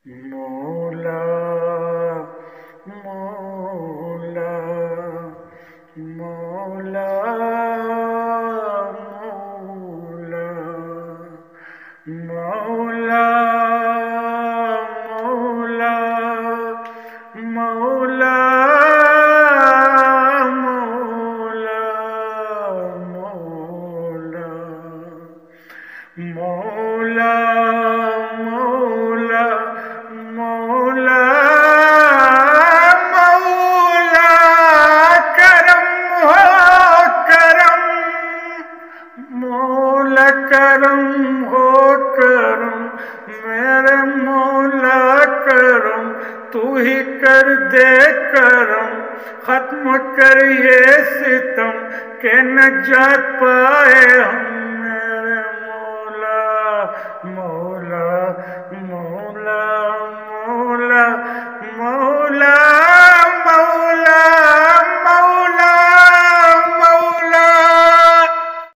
مولا مولا مولا مولا مولا مولا مولا مولا مولا مولا مولا مولا کرم ہو کرم مولا کرم ہو کرم میرے مولا کرم تو ہی کر دے کرم ختم کر یہ ستم کہ نجات پائے ہم